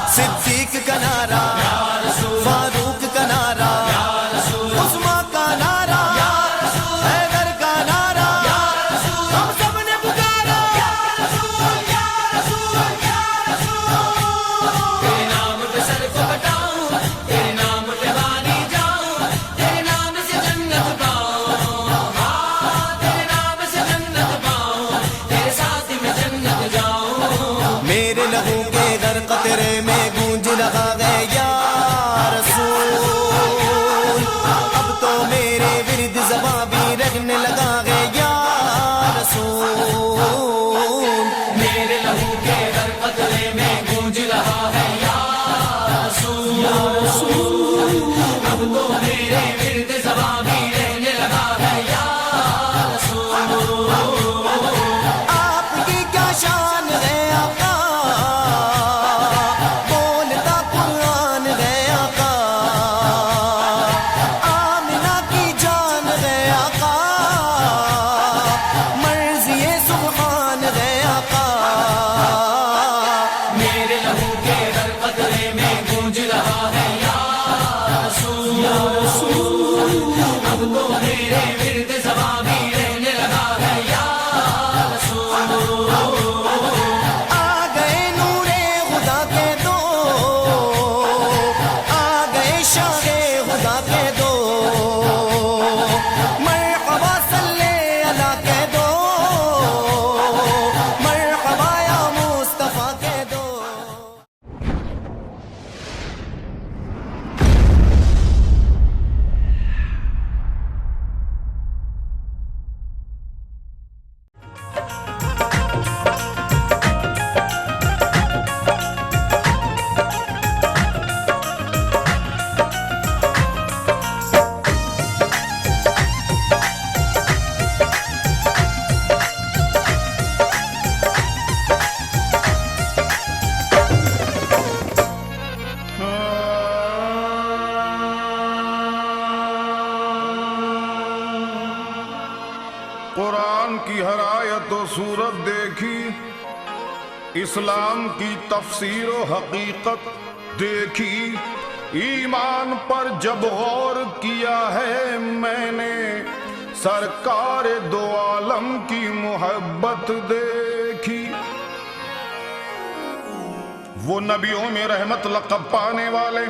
सिद्दीक का नारा, फारूक का नारा, उस्मान का नारा, हैदर का नारा, हम सब ने पुकारा तेरे नाम पे सर को कटाऊं, तेरे नाम पे वाली जाऊं, तेरे नाम से जन्नत पाऊं, तेरे नाम से जन्नत पाऊं, तेरे साथ में जन्नत जाऊं। मेरे लहू के दर कतरे में गूंज रहा है या रसूल, अब तो मेरे विरद ज़बां भी रहने लगा है या रसूल। मेरे लहू के दर कतरे में गूंज रहा है या रसूल, अब तो मेरे विरद ज़बां भी रहने लगा है या रसूल। आपकी क्या शान है आका, बोलता कुरान है आका, आमिना की जान है आका, मर्ज़िए सुभान है आका। मेरे लहू के दर कतरे में गूंज रहा है या रसूल, अब तो मेरे विरद ज़बां भी रहने लगा है या रसूल। आ गए नूरे खुदा के दो, आ गए शाहे खुदा के दो, मरहबा सल्ले अला के दो, मरहबा या मुस्तफा के दो। कुरान की हर आयत व सूरत देखी, इस्लाम की तफसीर व हकीकत देखी, ईमान पर जब गौर किया है मैंने, सरकार दो आलम की मोहब्बत देखी। वो नबियों में रहमत लक़ब पाने वाले,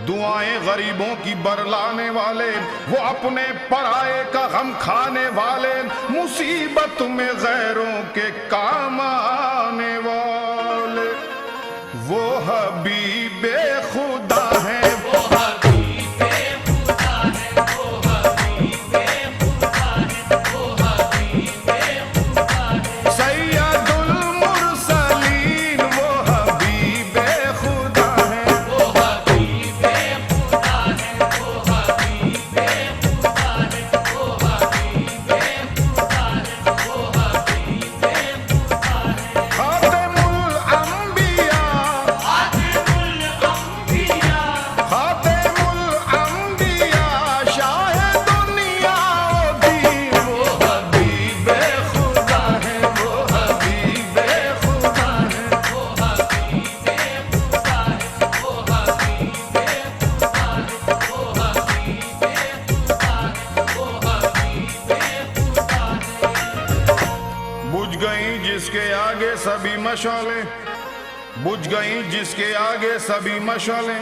दुआएं गरीबों की बरलाने वाले, वो अपने पराये का गम खाने वाले, मुसीबत में गैरों के काम आने वाले, वो हबीबे खुदा है, वो हबीबे खुदा है, वो हबीबे खुदा है, वो हबीबे खुदा है। सैयदुल मुरसलीन, वो हबीबे खुदा है, वो हबीबे खुदा है, वो हबीबे खुदा है, वो हबीबे खुदा है, वो हबीबे खुदा है। खातिमुल अंबिया, खातिमुल अंबिया, खातिमुल अंबिया, शाह दुनिया ओ दीन, वो हबीबे खुदा है, वो हबीबे खुदा है। वो हबीबे खुदा है, वो हबीबे खुदा है, वो हबीबे खुदा है, वो हबीबे खुदा है। बुझ गई जिसके आगे सभी मशाले, बुझ गई जिसके आगे सभी मशाले,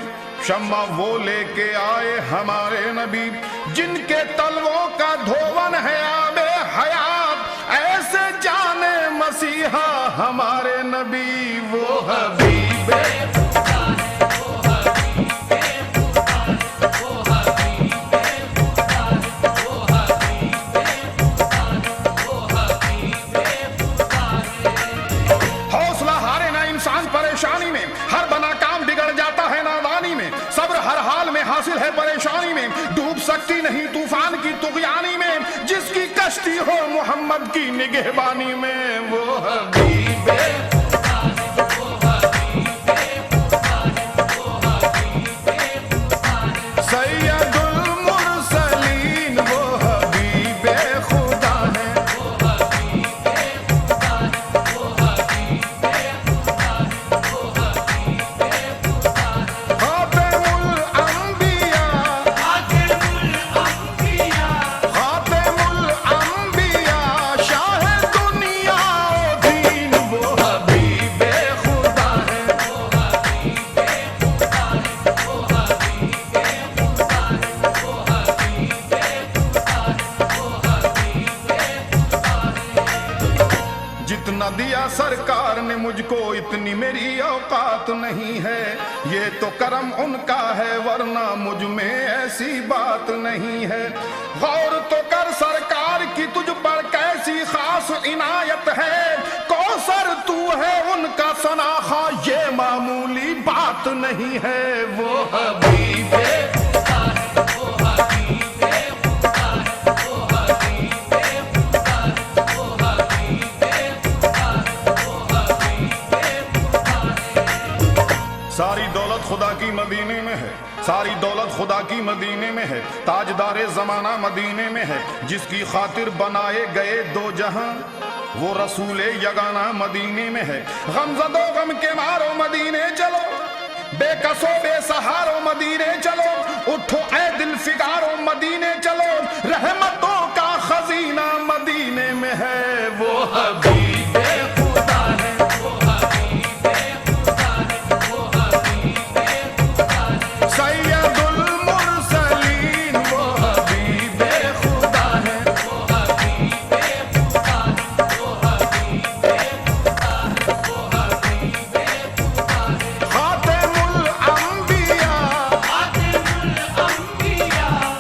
शम्मा वो लेके आए हमारे नबी, जिनके तलवों का धोवन है आबे हयात, ऐसे जाने मसीहा हमारे नबी, वो हबीबे खुदा है, वो हबीबे खुदा है, वो हबीबे सकती नहीं तूफान की तुगयानी में, जिसकी कश्ती हो मोहम्मद की निगहबानी में। वो हबीबे सैयदुल मुरसलीन, वो हबीबे खुदा है। खातिमुल अंबिया, खातिमुल अंबिया, शाह दुनिया ओ दीन, वो हबीबे खुदा है। जितना दिया सरकार ने मुझको इतनी मेरी औकात नहीं है। ये तो करम उनका है वरना मुझ में ऐसी बात नहीं है। गौर तो कर सरकार की तुझ पर कैसी खास इनायत है। कौसर तू है उनका सनाखा, ये मामूली बात नहीं है। वो हबीबे सारी दौलत खुदा की मदीने में है, सारी दौलत खुदा की मदीने में है। ताजदारे जमाना मदीने में है, जिसकी खातिर बनाए गए दो जहां, वो रसूल यगाना मदीने में है। गमज़दो गम के मारो मदीने चलो, बेकसो बेसहारो मदीने चलो। उठो ए दिल फिगारो मदीने चलो, रहमतों का खजीना मदीने में है। वो हबीबे खुदा है। सैयदुल मुरसलीन, वो हबीबे खुदा है। खातिमुल अंबिया,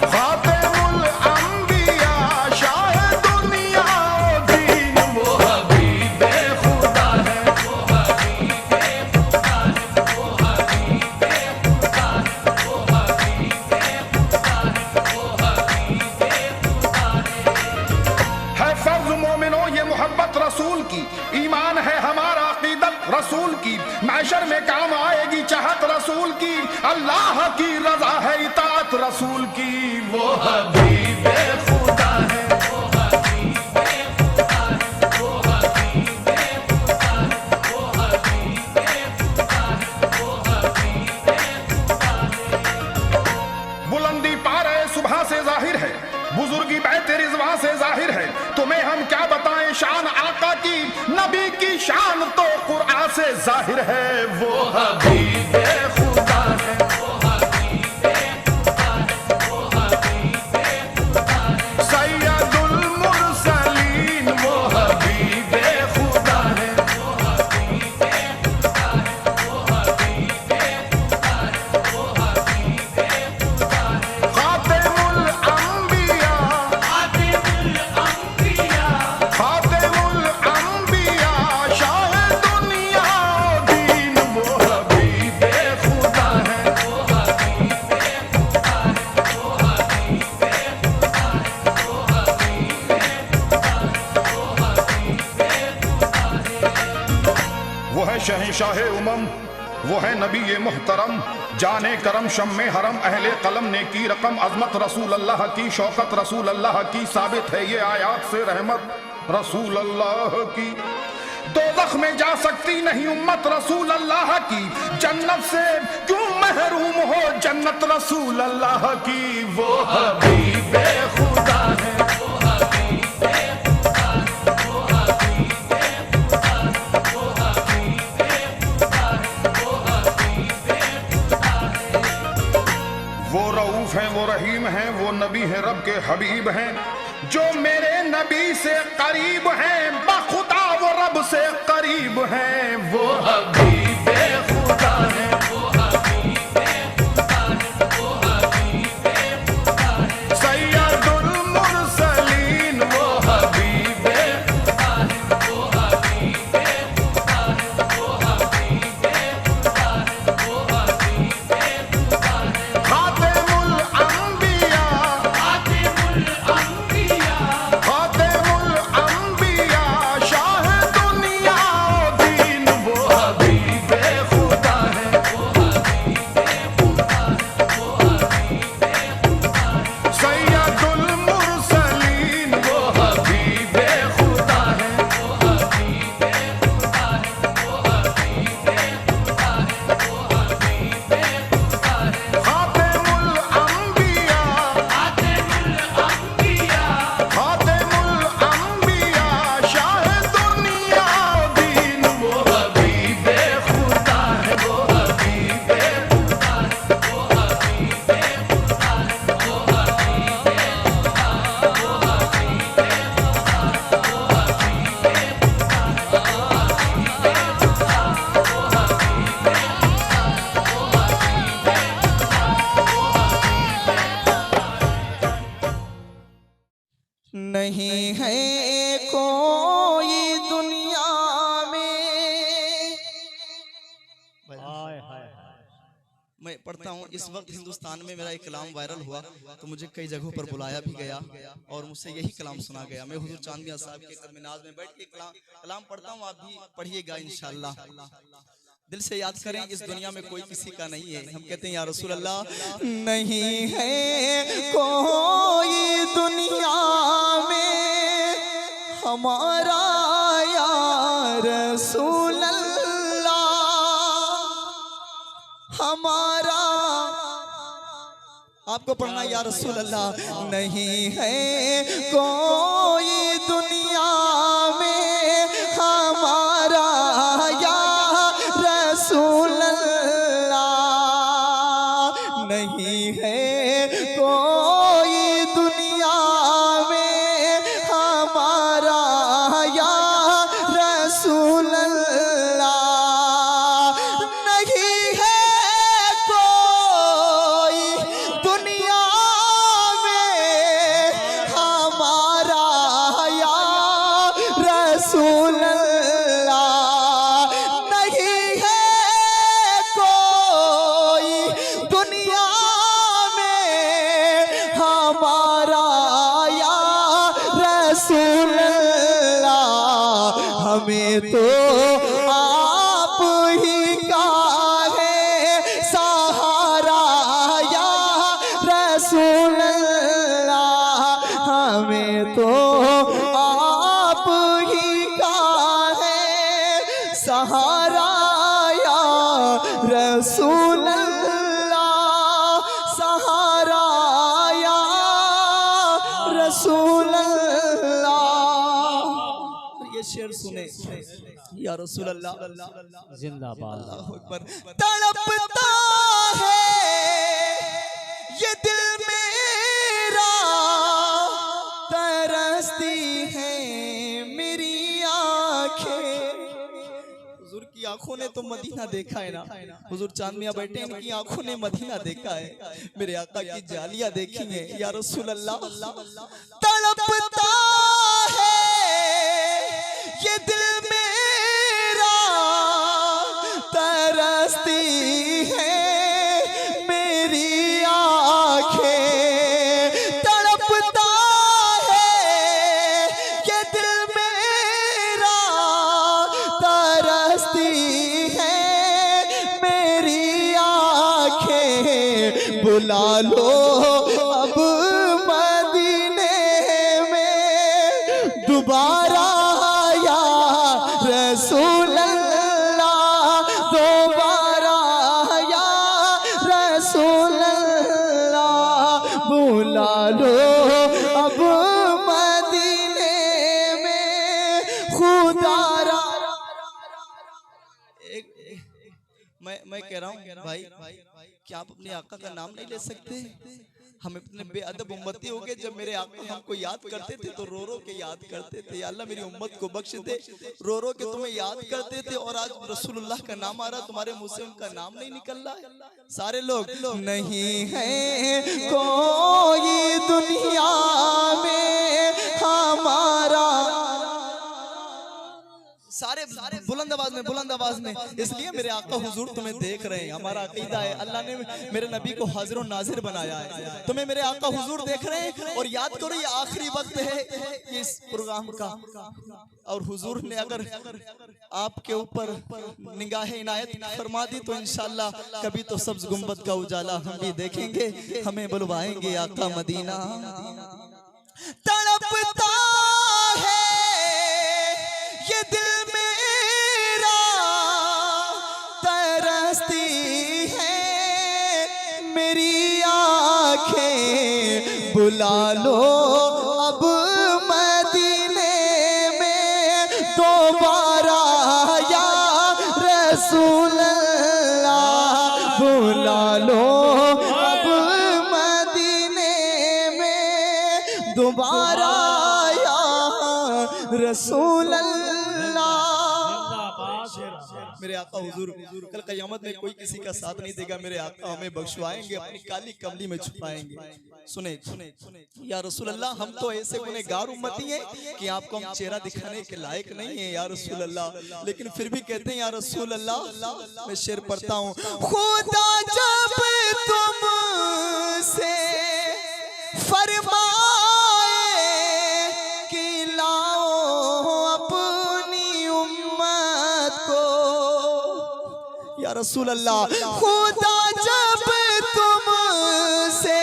खातिमुल अंबिया, शाह दुनिया ओ दीन, वो हबीबे खुदा है। है फर्ज मोमिनो ये मोहब्बत रसूल की, ईमान है हमारा अकीदत रसूल की। मैशर में काम आएगी चाहत रसूल की, अल्लाह की रजा है इताअत रसूल की। वो हबीबे खुदा है। बुलंदी पारे सुबह से जाहिर है, बुजुर्गी बैत रिजवा से जाहिर है। तुम्हें हम क्या बताएं शान आका की, नबी की शान तो कुरान से जाहिर है। वो हबीबे खुदा है। सैयदुल मुरसलीन, वो हबीबे खुदा है। खातिमुल अंबिया, खातिमुल अंबिया, शाह दुनिया ओ दीन, वो हबीबे खुदा है। वो है शहंशाह उमम, वो है नबी मुहतरम, जाने करम शम्मे हरम, अहले कलम ने की रकम। अजमत रसूल अल्लाह की, शौकत रसूल अल्लाह की, साबित है ये आयात से रहमत रसूल अल्लाह की। दोज़ख में जा सकती नहीं उम्मत रसूल अल्लाह की, जन्नत से क्यों महरूम हो जन्नत रसूल अल्लाह की। वो हबीबे खुदा है। वो रऊफ हैं, वो रहीम हैं, वो नबी हैं, रब के हबीब हैं, जो मेरे नबी से करीब हैं, बखुदा वो रब से करीब हैं। वो हबीबे खुदा हैं। सैयदुल मुरसलीन, वो हबीबे खातिमुल अंबिया, नहीं है कोई दुनिया में। मैं पढ़ता हूँ, इस वक्त हिंदुस्तान में मेरा एक कलाम वायरल हुआ तो मुझे कई जगहों पर बुलाया भी गया और मुझसे यही कलाम सुना गया। मैं हुजूर चांद मियां साहब के कदम नाज में बैठ के कलाम पढ़ता हूँ, आप भी पढ़िएगा इंशाअल्लाह। दिल से याद करें, इस दुनिया में कोई किसी का नहीं है। हम कहते हैं या रसूल अल्लाह, नहीं है कोई दुनिया में हमारा या रसूल अल्लाह, हमारा। आपको पढ़ना या रसूल अल्लाह, नहीं है कोई दुनिया में हमारा या रसूल अल्लाह, नहीं है कोई दुनिया में हमारा या रसूल अल्लाह, नहीं है कोई दुनिया में हमारा या रसूल अल्लाह, नहीं है कोई दुनिया में हमारा या रसूल अल्लाह, हमें तो आप ही का है सहारा या रसूल अल्लाह, हमें तो आप ही का है सहारा या रसूल अल्लाह, सहारा या रसूल अल्लाह। ये शेर सुने या रसूल अल्लाह जिंदाबाद। अल्लाहु अकबर। तड़पता है ये दिल मेरा, तरसती है मेरी आंखें। हुजूर की आंखों ने तो मदीना देखा है ना, हुजूर चांद मियां बैठे, इनकी आंखों ने मदीना देखा है, मेरे आका की जालियां देखी हैं या रसूल अल्लाह। तड़पता है ये दिल मेरा, तरसती है मेरी आंखें, तड़पता है ये दिल मेरा, तरसती है मेरी आंखें। बुला लो अब मदीने में दोबारा या रसूल अल्लाह, दोबारा या रसूल अल्लाह। बुला लो अब मदीने में खुदारा। मैं कह रहा हूँ भाई, क्या आप अपने आका का नाम नहीं ले सकते? हम इतने बेअदब उम्मती हो गए, जब मेरे आका हमको याद करते थे तो रो रो के याद करते थे, या अल्लाह मेरी उम्मत को बख्श दे, रो रो के तुम्हें याद करते थे और आज रसूलुल्लाह का नाम आ रहा, तुम्हारे मुंह से उनका नाम नहीं निकल रहा है। सारे लोग नहीं है कोई दुनिया में हमारा, सारे बुलंद आवाज में, इसलिए मेरे आका हुजूर तुम्हें देख रहे हैं। हमारा अकीदा है, अल्लाह ने मेरे नबी को हाजिर और नाजिर बनाया है, तुम्हें मेरे आका हुजूर देख रहे हैं। और याद करो ये आखिरी वक्त है इस प्रोग्राम का, और हुजूर ने अगर आपके ऊपर निगाह इनायत फरमा दी तो इंशाअल्लाह कभी तो सब्ज गुंबद का उजाला हम भी देखेंगे, हमें बुलवाएंगे आका मदीना। तड़पता है ये दिल मेरा, तरसती है मेरी आंखें। बुला लो अब मदीने में दोबारा या रसूल अल्लाह, बुला लो अब मदीने में दोबारा या रसूल अल्लाह। मेरे आका हुजूर कल क़यामत में कोई किसी का साथ नहीं देगा, मेरे आका हमें बख्शवाएंगे, अपनी काली कमली में छुपाएंगे। सुने या रसूल अल्लाह, हम तो ऐसे गुनहगार उम्मती हैं कि आपको हम चेहरा दिखाने के लायक नहीं है या रसूल अल्लाह, लेकिन फिर भी कहते हैं या रसूल अल्लाह। मैं शेर पढ़ता हूँ, खुदा जब तुमसे फरमाए कि लाओ अपनी उम्मत को, या रसूल अल्लाह, खुदा जब तुमसे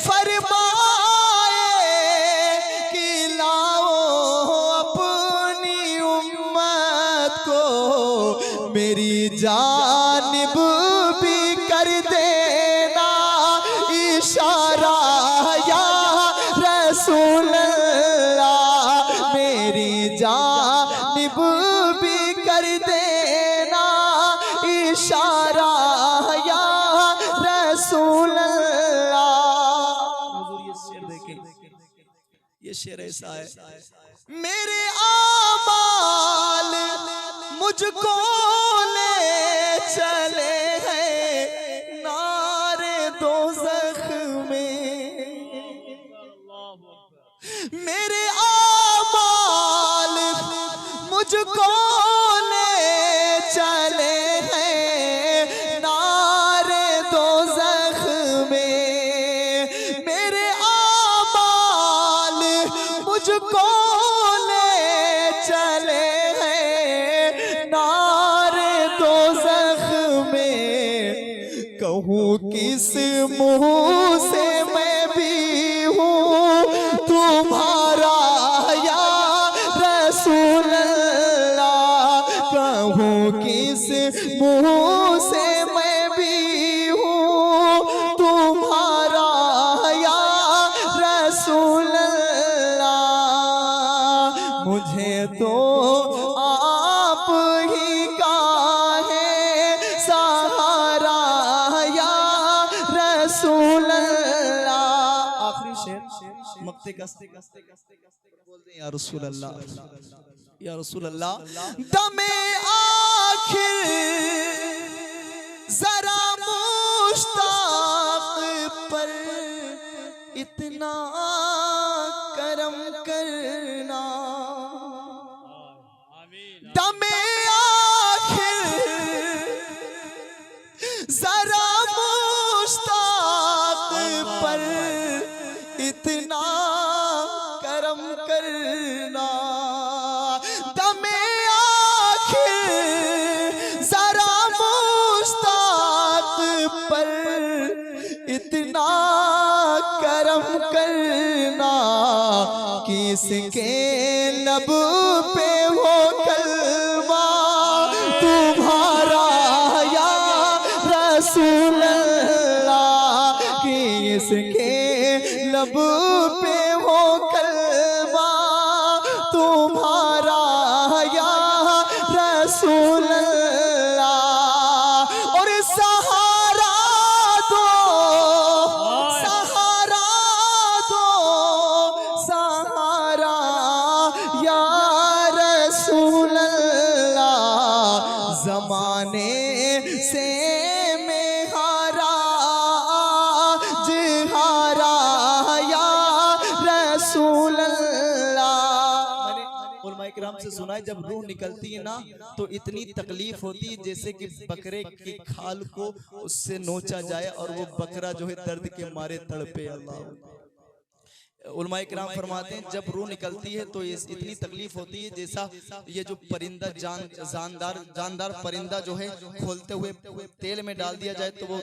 फरमाए कि लाओ अपनी उम्मत को, मेरी जानिब भी कर देना इशारा या रसूल अल्लाह, मेरी जानिब भी कर देना इशारा या रसूल अल्लाह। हुजूर ये शेर देखें, ये शेर ऐसा है, मेरे आमाल मुझको ले चले हैं नारे दोज़ख में, मेरे आमाल मुझको ले चले हैं नारे दोज़ख में, मेरे आमाल मुझको ले चले हैं नारे दोज़ख में, कहूँ किस मुँह से मैं भी हूँ तुम्हारा या रसूल अल्लाह, कहूँ किस मुँह से मैं भी हूँ तुम्हारा या रसूल अल्लाह, मुझे तो आप ही का है सहारा या रसूल अल्लाह। आखिरी शेर मक्ते कस्ते बोलते हैं या रसूल अल्लाह, या रसूल अल्लाह, दमे आखिर जरा मुश्ताक पर इतना करम करना, दमे आखिर जरा मुश्ताक पर इतना करम करना, दमे आखिर जरा मुश्ताक पर इतना करम करना, किसके लब पे हो कलमा तुम्हारा या रसूल अल्लाह, किसके लब पे हो कलमा तुम्हारा या रसूल अल्लाह, और सहारा दो, सहारा दो, सहारा या रसूल अल्लाह, जमाने से मैं हारा जिहारा या रसूल अल्लाह। मैंने उलमाए किराम से सुना है, जब रूह निकलती है ना तो इतनी तकलीफ होती है जैसे कि बकरे की खाल को उससे नोचा जाए और वो बकरा जो है दर्द के मारे तड़पे। अल्लाह, उलमाए किराम फरमाते हैं जब रूह निकलती है तो इतनी तकलीफ होती है जैसा ये जो परिंदा जानदार परिंदा जो है खोलते हुए तेल में डाल दिया जाए तो वो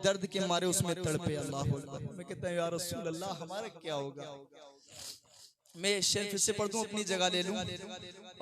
दर्द के मारे उसमें तड़पे। अल्लाह मैं कहता हूँ या रसूल अल्लाह, हमारा क्या होगा। मैं शेर फिर से पढ़ दूं, अपनी जगह ले लूं,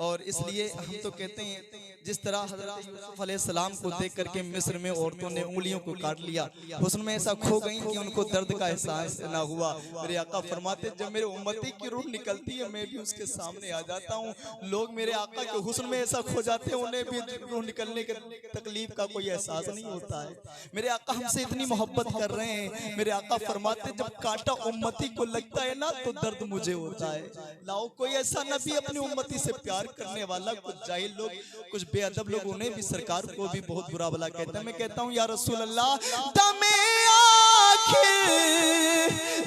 और इसलिए हम तो कहते हैं जिस तरह हज़रत यूसुफ अलैहिस्सलाम को देख करके मिस्र में औरतों ने उंगलियों को काट लिया, हुस्न में ऐसा खो गई कि उनको दर्द का एहसास ना हुआ। मेरे आका फरमाते जब मेरे उम्मती की रूह निकलती है मैं भी उसके सामने आ जाता हूँ। लोग मेरे आका के हुस्न में ऐसा खो जाते हैं उन्हें भी रूह निकलने के तकलीफ का कोई एहसास नहीं होता है। मेरे आका हमसे इतनी मोहब्बत कर रहे हैं। मेरे आका फरमाते जब कांटा उम्मती को लगता है ना तो दर्द मुझे होता है। जाए। लाओ कोई ऐसा नबी अपनी उम्मती से प्यार करने वाला। कुछ जाहिल लोग, कुछ बेअदब लोग, उन्हें भी, सरकार को भी बहुत बुरा भला कहते हैं। मैं कहता हूँ या रसूल अल्लाह, दमे आखिर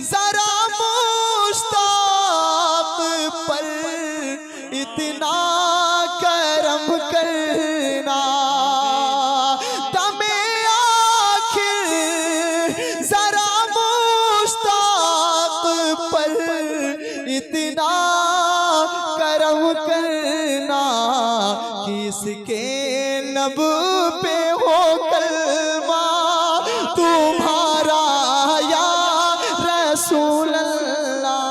जरा मुश्ताक पर इतना करम करना, दमे आखिर जरा मुश्ताक पर इतना करम करना, किसके लब पे हो कलमा तुम्हारा या रसूल अल्लाह।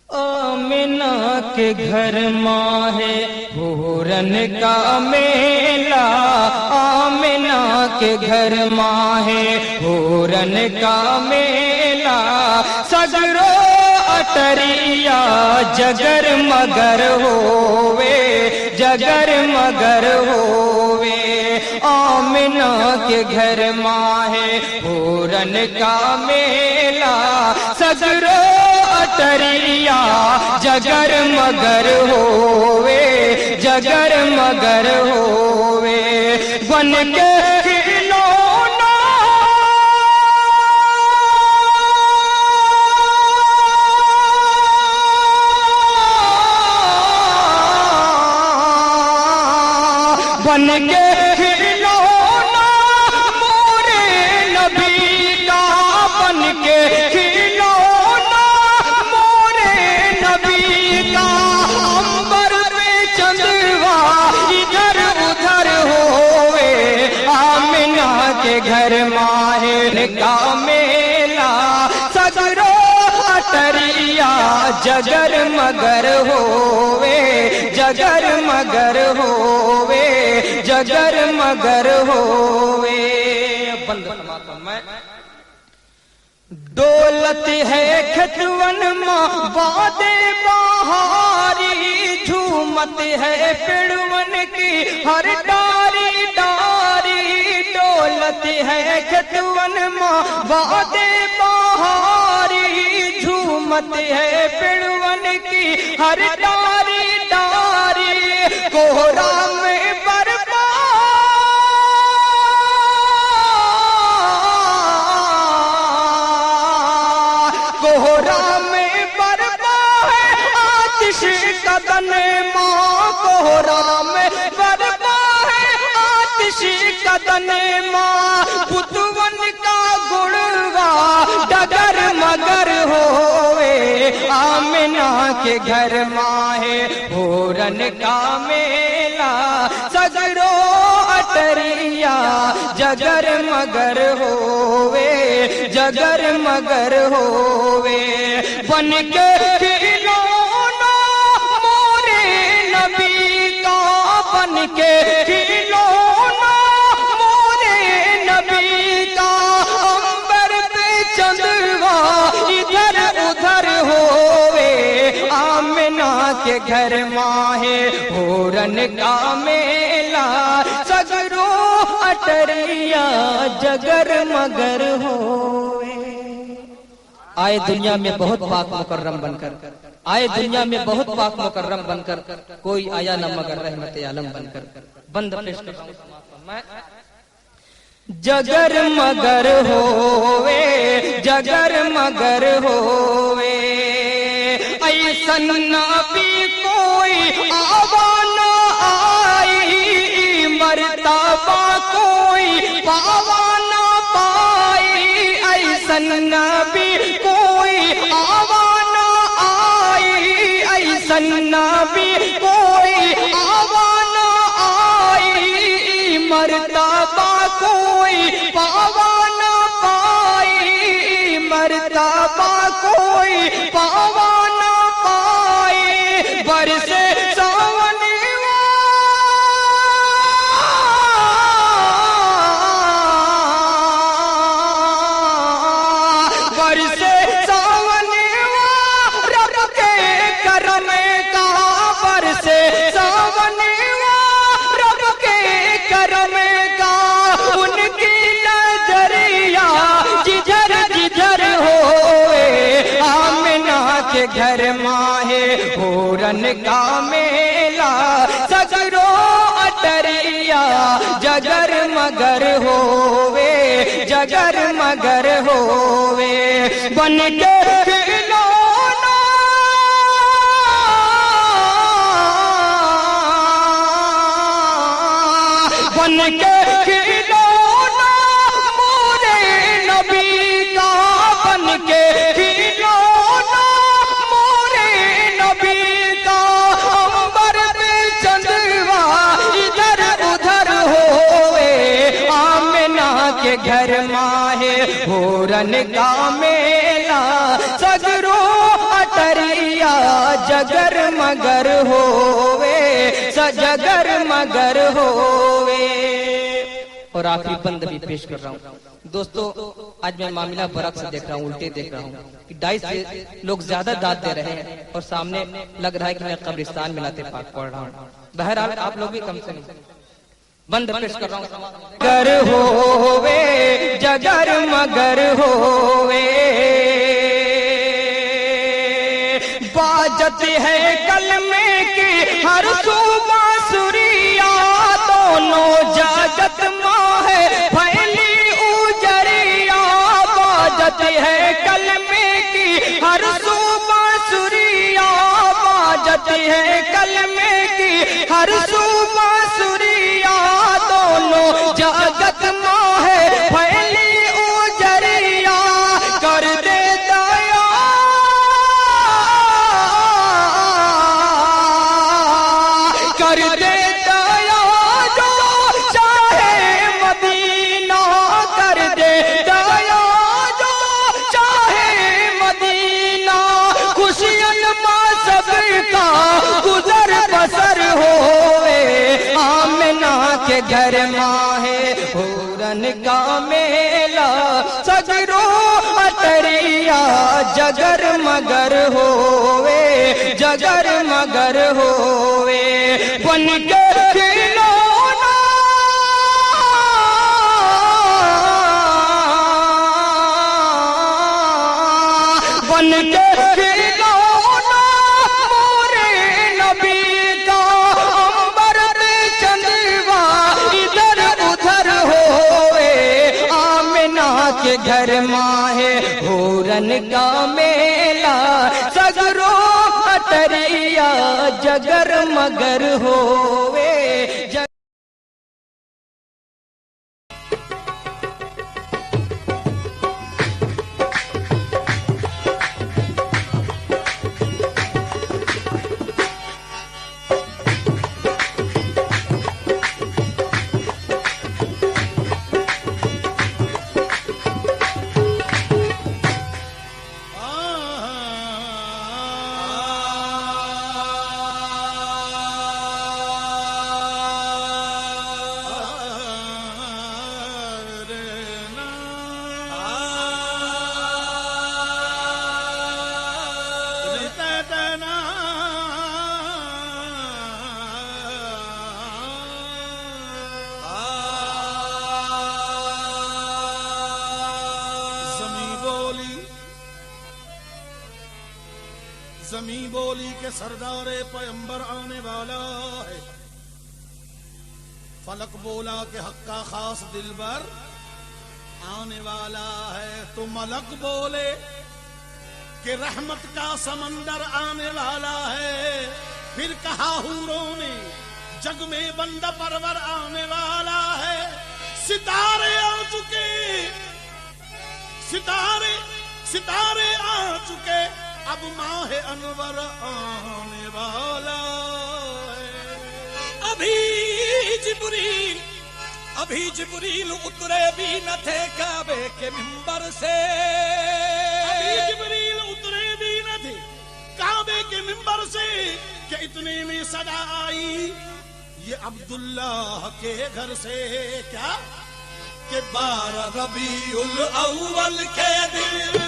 आमिना के घर माहे पूरन का मेला, आमिना के घर माहे पूरन का मेला, सगरो अटरिया जगर मगर होवे, जगर मगर होवे। आमिना के घर माहे पूरन का मेला, सगरो अटरिया जगर मगर होवे, जगर मगर होवे। बन के खिलौना बन के खिलौना मोरे नबी का, बन के खिलौना मोरे नबी का। अंबर पे चंदवा इधर उधर होवे, आमिना के घर माहे का मेला, सगरो अटरिया जगर मगर होवे, जगर मगर होवे, जगर मगर होवे। बंद मैं दौलत है खतवन माँ बादे बहारी, झूमत है पेड़वन की हर डारी डारी। दौलत है खतवन माँ बादे बहारी, झूमत है पेड़वन की हर डारी डारी। कोहरा में कोहरा में बरपा है आतिश कदन माँ, कोहरा में बरपा है आतिश कदन माँ। पुतवन का गुणवा डगर मगर होवे, आमिना के घर माहे पूरन का मेला, सगरो अटरिया जगर मगर होवे, जगर मगर होवे। बन के खिलौना मोरे नबी का, बन के खिलौना मोरे नबी का। अंबर पे चंदवा इधर उधर होवे, आमिना के घर माहे पूरन का मेला, सगरो अटरिया जगर मगर होवे। आए दुनिया में बहुत पाक मुकर्रम बनकर, आए दुनिया में बहुत पाक मुकर्रम बनकर, कोई आया न मगर रहमत आलम बनकर। बंद पेश मैं जगर मगर होवे, जगर मगर होवे। ऐसन नबी कोई आवाना आई, मर्तबा कोई पावाना पाई। ऐसन नबी कोई आवाना आई, ऐसन नबी कोई आवाना आई। मर्तबा कोई पावाना पाई, मर्तबा कोई पावाना पाई। बरसे सावन बरसे सावन रब के करम का, बरसे सावन रब के करम का। उनकी नजरिया जिधर जिधर हो घर माहे पूरन का मेला सगरो अटरिया जगर मगर होवे जगर मगर होवे बन के खिलौना बन के खिलौना मोरे नबी का बन के खिलौना मोरे नबी का अंबर में चंदवा इधर उधर होवे आमिना के घर माहे पूरन का मेला सगरो अटरिया जगर मगर होवे सजगर मगर होवे। और आखिरी बंद भी पेश कर रहा हूँ दोस्तों। आज मैं मामला बरक से देख रहा हूँ, उल्टे देख रहा हूँ कि 2.5 से लोग ज्यादा दाद दे रहे हैं और सामने लग रहा है कि मैं कब्रिस्तान में नाते पाक पढ़ रहा हूँ। बहरहाल आप लोग भी कम से नहीं बंद पेश कर रहा हूँ। गर होवे जगर मगर होवे बाजत है कलमे की हर सुबह सुरिया दोनों जगत माँ है फैली उजरिया बाजत है कलमे की हर सुबह सुरिया बाजत है कलमे की हर सुबह सुरिया दोनों जगत माँ है फैली उजरिया कर दे दया कर दे दया जो चाहे मदीना कर दे दया जो चाहे मदीना खुशियन माँ सबका गुजर बसर होवे आमिना के घर माहे पूरन का मेला सगरो अटरिया जगर मगर होवे जगर मगर होवे बन के खिलौना बन के खिलौना मोरे नबी का अंबर में चंदवा इधर उधर होवे आमिना के घर माहे पूरन का मेला सगरो अटरिया जगर मगर होवे जमी बोली के सरदारे पैगंबर आने वाला है। फलक बोला के हक का खास दिलबर आने वाला है। तो मलक बोले कि रहमत का समंदर आने वाला है। फिर कहा हूरों ने जग में बंदा परवर आने वाला है। सितारे आ चुके, सितारे सितारे आ चुके, अब माह अनवर आने वाला है। अभी जिब्रील उतरे भी न थे काबे के मिंबर से। अभी जिब्रील उतरे भी न थे काबे के मिंबर से कि इतने में सदा आई ये अब्दुल्लाह के घर से। क्या कि 12 रबीउल अव्वल के दिन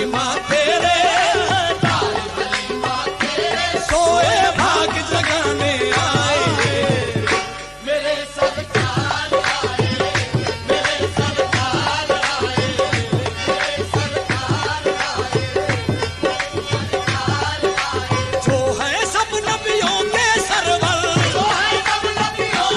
वलीमा तेरे, सोए भाग जगाने आए। मेरे सरकार आए, मेरे सरकार आए, मेरे सरकार आए, जो है सब नबियों के सरवर, जो है सब नबियों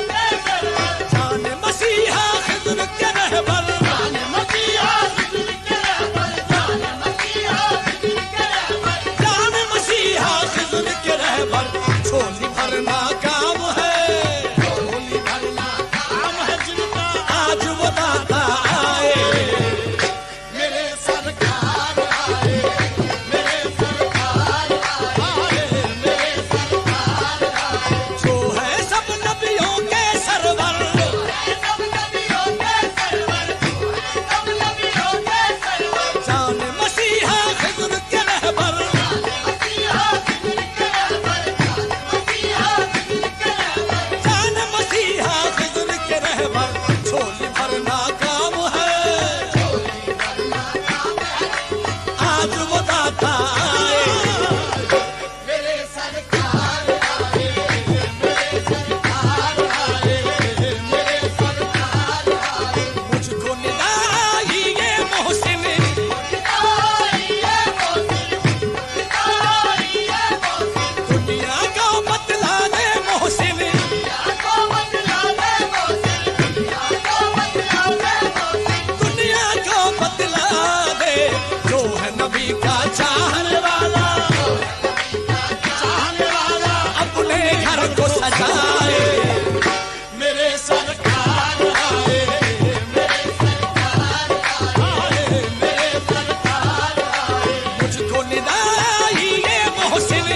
के सरवर, जान मसीहा खिज़्र के रहबर, जान मसीहा खिज़्र के रहबर, जान मसीहा खिज़्र के रहबर, जान मसीहा खिज़्र के रहबर। झोली भरना काम है, झोली भरना काम है जिनका आज वो दाता आए। मेरे सरकार आए, मेरे सरकार आए, मेरे सरकार आए, जो है सब नबियों के सरवर, जो है सब नबियों के सरवर, जो है सब नबियों के सरवर, जान मसीहा खिज़्र के रहबर, जान मसीहा खिज़्र के रहबर, जान मसीहा खिज़्र के रहबर। झोली भरना काम है, झोली भरना काम है, आज वो दाता आए। मेरे सरकार आए, मेरे सरकार आए, मेरे सरकार आए, मुझको निदाई ये मोहसिन, निदाई ये मोहसिन, निदाई ये मोहसिन, दुनिया को बतला दे मोहसिन, दुनिया को बतला दे मोहसिन, दुनिया को बतला दे मोहसिन, दुनिया को बतला दे, जो है नबी का चाहने वाला, चाहने वाला, अपने घर को सजाए। मेरे सरकार आए, मेरे सरकार आए, मेरे सरकार आए, मुझको निदाई ये मोहसिन,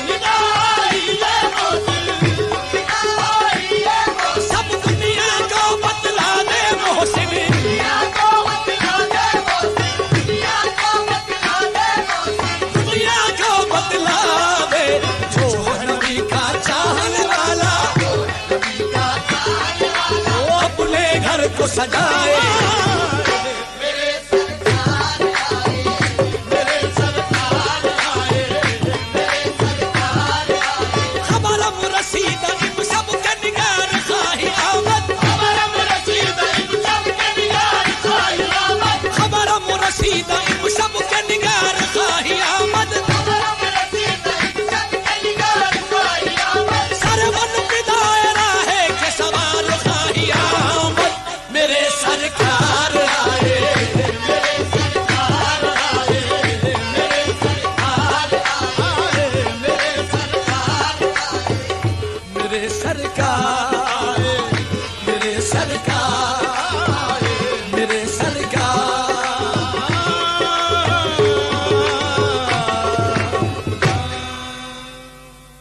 निदाई ये मोहसिन, निदाई ये मोहसिन, सब दुनिया को बतला दे मोहसिन, दुनिया को बतला दे मोहसिन, दुनिया को बतला दे मोहसिन, दुनिया को बतला दे, जो है नबी का चाहने वाला, नबी का चाहने वाला, वो अपने घर को सजाए। मेरे सरकार आए, मेरे सरकार आए, मेरे सरकार आए, खबरम रसीदा इब सब के निगार खाही आमद, खबरम रसीदा इब सब के निगार खाही आमद, खबरम रसीदा